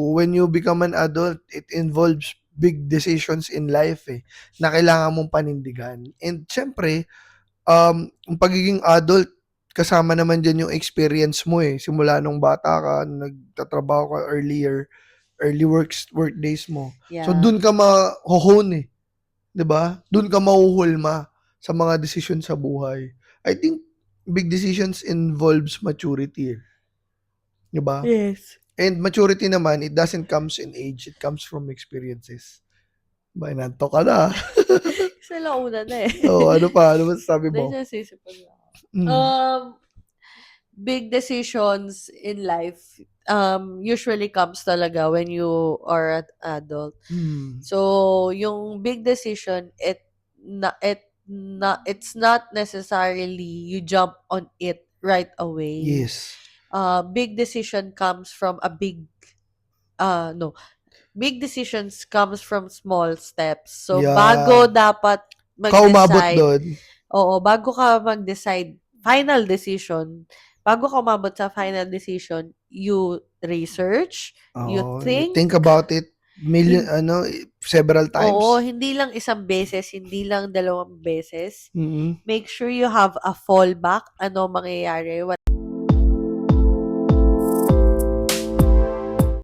when you become an adult, it involves big decisions in life na kailangan mong panindigan. And syempre, yung pagiging adult, kasama naman dyan yung experience mo simula nung bata ka, nagtatrabaho ka early work days mo. So, Yeah. dun ka ma-hone 'di ba? Dun ka mahuhulma sa mga desisyon sa buhay. I think big decisions involves maturity, 'di ba? Yes. And maturity naman, it doesn't comes in age, it comes from experiences. Ba, inantok ka na. Kasi launa na eh. Ano pa? Ano masasabi Dahil mo? nasisipan na ako. Mm. Big decisions in life usually comes talaga when you are an adult. Mm. So, yung big decision, it's not necessarily you jump on it right away. Yes. Big decision comes from no, big decisions comes from small steps. So, bago Yeah. dapat Umabot mag-decide, doon. bago ka mag-decide, final decision, bago ka umabot sa final decision, you research, you You think, think about it hin- several times. hindi lang isang beses, hindi lang dalawang beses. Mm. Make sure you have a fallback. Ano mangyayari?